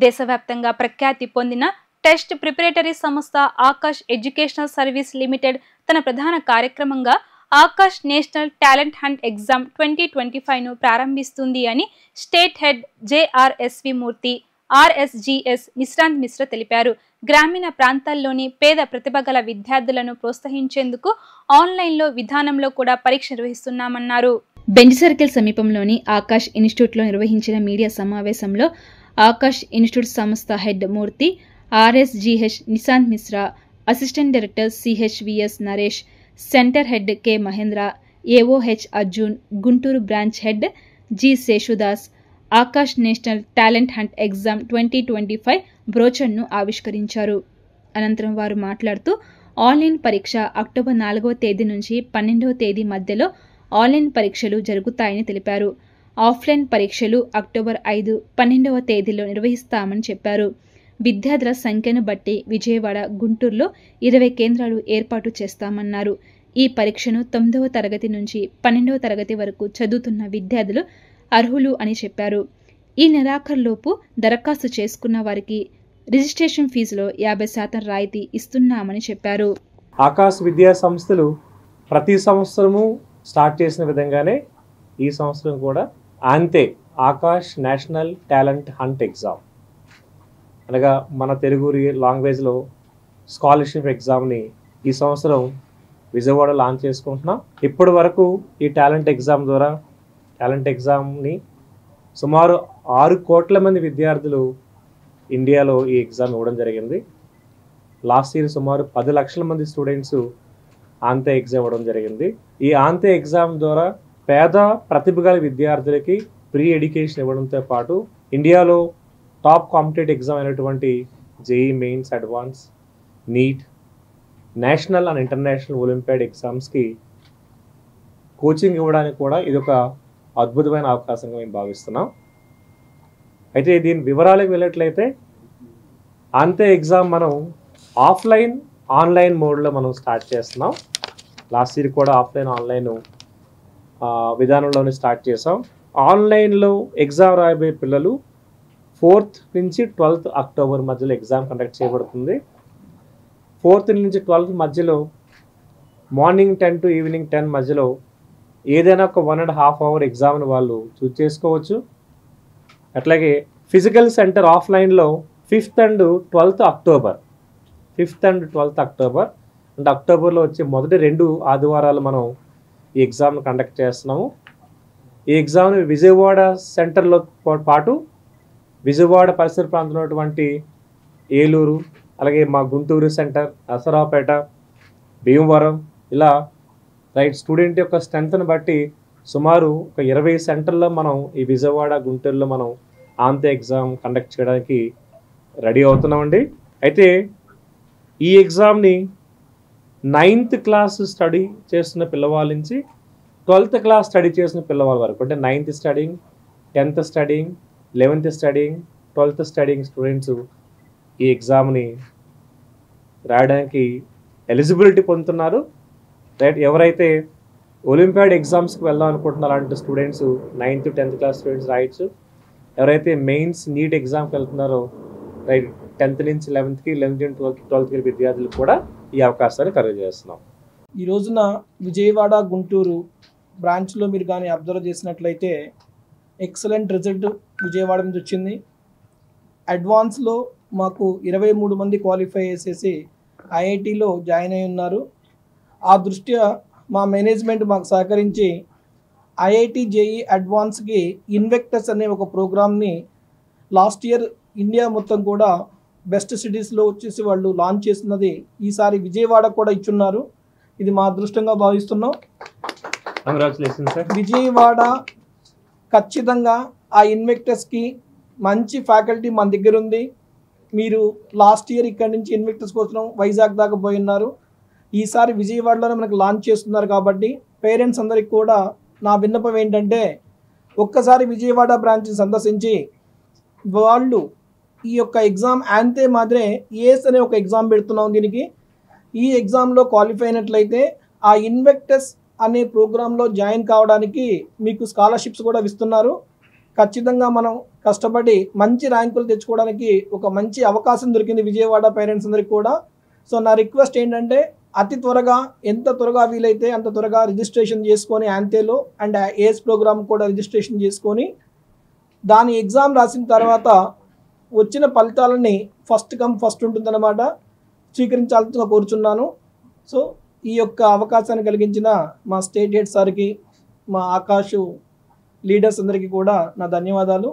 దేశవ్యాప్తంగా ప్రఖ్యాతి పొందిన టెస్ట్ ప్రిపరేటరీ సంస్థ ఆకాష్ ఎడ్యుకేషనల్ సర్వీస్ లిమిటెడ్ తన ప్రధాన కార్యక్రమంగా Aakash national talent hunt exam 2025ను ప్రారంభిస్తుంది అని state head JRSV Murthy RSGS Nishrant Mishra తెలిపారు. గ్రామీణ ప్రాంతాల్లోని పేద ప్రతిభ గల విద్యార్థులను ప్రోత్సహించేందుకు ఆన్లైన్లో విధానంలో కూడా పరీక్ష నిర్వహిస్తున్నామన్నారు. బెంజ్ సర్కిల్ సమీపంలోని ఆకాష్ ఇన్స్టిట్యూట్లో నిర్వహించిన మీడియా సమావేశంలో ఆకాష్ ఇన్స్టిట్యూట్ సంస్థ head Murthy, RSGH Nishant Mishra, assistant director CHVS Naresh, centre head K Mahendra, AOH Arjun, Guntur branch head G Seshudas Aakash national talent hunt exam 2025 బ్రోచర్ను ఆవిష్కరించారు. అనంతరం వారు మాట్లాడుతూ ఆన్లైన్ పరీక్ష అక్టోబర్ 4వ తేదీ నుంచి 12వ తేదీ మధ్యలో ఆన్లైన్ పరీక్షలు జరుగుతాయని తెలిపారు. ఆఫ్లైన్ పరీక్షలు అక్టోబర్ 5, 12వ తేదీలో నిర్వహిస్తామని చెప్పారు. విద్యార్థుల సంఖ్యను బట్టి విజయవాడ, గుంటూరులో 20 కేంద్రాలు ఏర్పాటు చేస్తామన్నారు. ఈ పరీక్షను 9వ తరగతి నుంచి 12వ తరగతి వరకు చదువుతున్న విద్యార్థులు అర్హులు అని చెప్పారు. ఈ నెలాఖరులోపు దరఖాస్తు చేసుకున్న వారికి రిజిస్ట్రేషన్ ఫీజులో 50% రాయితీ ఇస్తున్నామని చెప్పారు. ఆకాష్ విద్యా సంస్థలు ప్రతి సంవత్సరము స్టార్ట్ చేసిన విధంగానే ఈ సంవత్సరం కూడా అంతే Akash national talent hunt exam అనగా మన తెలుగు లాంగ్వేజ్లో స్కాలర్షిప్ ఎగ్జామ్ని ఈ సంవత్సరం విజయవాడ లాంచ్ చేసుకుంటున్నాం. ఇప్పటి వరకు ఈ టాలెంట్ ఎగ్జామ్ని సుమారు 6 కోట్ల మంది విద్యార్థులు ఇండియాలో ఈ ఎగ్జామ్ ఇవ్వడం జరిగింది. లాస్ట్ ఇయర్ సుమారు 10 లక్షల మంది స్టూడెంట్స్ ఆంతే ఎగ్జామ్ ఇవ్వడం జరిగింది. ఈ ఆంతే ఎగ్జామ్ ద్వారా పేద ప్రతిభ గల విద్యార్థులకి ఫ్రీ ఎడ్యుకేషన్ ఇవ్వడంతో పాటు ఇండియాలో టాప్ కాంపిటేటివ్ ఎగ్జామ్ అయినటువంటి JEE mains, advance, NEET, national and international olympiad ఎగ్జామ్స్కి కోచింగ్ ఇవ్వడానికి కూడా ఇది ఒక అద్భుతమైన అవకాశంగా మేము భావిస్తున్నాం. అయితే దీని వివరాలకు వెళ్ళట్లయితే అంతే ఎగ్జామ్ మనం ఆఫ్లైన్, ఆన్లైన్ మోడ్లో మనం స్టార్ట్ చేస్తున్నాం. లాస్ట్ ఇయర్ కూడా ఆఫ్లైన్, ఆన్లైన్ విధానంలోనే స్టార్ట్ చేసాం. ఆన్లైన్లో ఎగ్జామ్ రాయబోయే పిల్లలు 4th నుంచి 12th అక్టోబర్ మధ్యలో ఎగ్జామ్ కండక్ట్ చేయబడుతుంది. 4th నుంచి 12th మధ్యలో మార్నింగ్ 10 to ఈవినింగ్ 10 మధ్యలో ఏదైనా ఒక 1.5 hour ఎగ్జామ్ని వాళ్ళు చూస్ చేసుకోవచ్చు. అట్లాగే ఫిజికల్ సెంటర్ ఆఫ్లైన్లో 5th and 12th అక్టోబర్ అంటే అక్టోబర్లో వచ్చే మొదటి 2 ఆదివారాలు మనం ఈ ఎగ్జామ్ను కండక్ట్ చేస్తున్నాము. ఈ ఎగ్జామ్ని విజయవాడ సెంటర్లో పాటు విజయవాడ పరిసర ప్రాంతంలో ఉన్నటువంటి ఏలూరు, అలాగే మా గుంటూరు సెంటర్, నరసరావుపేట, భీమవరం ఇలా స్టూడెంట్ యొక్క స్ట్రెంత్ని బట్టి సుమారు ఒక 20 సెంటర్లో మనం ఈ విజయవాడ, గుంటూరులో మనం ఆంతే ఎగ్జామ్ కండక్ట్ చేయడానికి రెడీ అవుతున్నామండి. అయితే ఈ ఎగ్జామ్ని 9th క్లాస్ స్టడీ చేస్తున్న పిల్లవాళ్ళ నుంచి 12th క్లాస్ స్టడీ చేసిన పిల్లవాళ్ళ వరకు, అంటే 9th studying, 10th studying, 11th studying, 12th studying students ఈ ఎగ్జామ్ని రాయడానికి ఎలిజిబిలిటీ పొందుతున్నారు. ఎవరైతే ఒలింపియాడ్ ఎగ్జామ్స్కి వెళ్దాం అనుకుంటున్నారో అలాంటి students 9th, 10th class students రాయొచ్చు. ఎవరైతే మెయిన్స్, నీట్ ఎగ్జామ్కి వెళ్తున్నారో 10th నుంచి 11th, 11th to 12th విద్యార్థులు కూడా ఈ అవకాశాన్ని ఖరీదు చేస్తున్నాం. ఈ రోజున విజయవాడ, గుంటూరు బ్రాంచ్లో మీరు కానీ అబ్జర్వ్ చేసినట్లయితే ఎక్సలెంట్ రిజల్ట్ విజయవాడ నుంచి వచ్చింది. అడ్వాన్స్లో మాకు 23 మంది క్వాలిఫై చేసేసి ఐఐటీలో జాయిన్ అయి ఉన్నారు. ఆ దృష్ట్యా మా మేనేజ్మెంట్ మాకు సహకరించి ఐఐటి జేఈ అడ్వాన్స్కి ఇన్వెక్టస్ అనే ఒక ప్రోగ్రామ్ని లాస్ట్ ఇయర్ ఇండియా మొత్తం కూడా బెస్ట్ సిటీస్లో వచ్చేసి వాళ్ళు లాంచ్ చేస్తున్నది ఈసారి విజయవాడ కూడా ఇచ్చున్నారు. ఇది మా అదృష్టంగా భావిస్తున్నాం. విజయవాడ ఖచ్చితంగా ఆ ఇన్వెక్టర్స్కి మంచి ఫ్యాకల్టీ మన దగ్గర ఉంది. మీరు లాస్ట్ ఇయర్ ఇక్కడ నుంచి ఇన్వెక్టర్స్ కోసం వైజాగ్ దాకా పోయి ఉన్నారు. ఈసారి విజయవాడలోనే మనకు లాంచ్ చేస్తున్నారు కాబట్టి పేరెంట్స్ అందరికి కూడా నా విన్నపం ఏంటంటే ఒక్కసారి విజయవాడ బ్రాంచ్ని సందర్శించి వాళ్ళు ఈ యొక్క ఎగ్జామ్ అంతే మాదిరే ఏఎస్ అనే ఒక ఎగ్జామ్ పెడుతున్నాం. దీనికి ఈ ఎగ్జామ్లో క్వాలిఫై అయినట్లయితే ఆ ఇన్వెక్టర్స్ అనే ప్రోగ్రాంలో జాయిన్ కావడానికి మీకు స్కాలర్షిప్స్ కూడా ఇస్తున్నారు. ఖచ్చితంగా మనం కష్టపడి మంచి ర్యాంకులు తెచ్చుకోవడానికి ఒక మంచి అవకాశం దొరికింది విజయవాడ పేరెంట్స్ అందరికీ కూడా. సో నా రిక్వెస్ట్ ఏంటంటే అతి త్వరగా ఎంత త్వరగా వీలైతే అంత త్వరగా రిజిస్ట్రేషన్ చేసుకొని యాంతేలో అండ్ ఏఎస్ ప్రోగ్రామ్ కూడా రిజిస్ట్రేషన్ చేసుకొని దాని ఎగ్జామ్ రాసిన తర్వాత వచ్చిన ఫలితాలని ఫస్ట్ కమ్ ఫస్ట్ ఉంటుందన్నమాట స్వీకరించాల్సిందిగా కోరుచున్నాను. సో ఈ యొక్క అవకాశాన్ని కలిగించిన మా స్టేట్ హెడ్ సార్కి, మా ఆకాష్ లీడర్స్ అందరికీ కూడా నా ధన్యవాదాలు.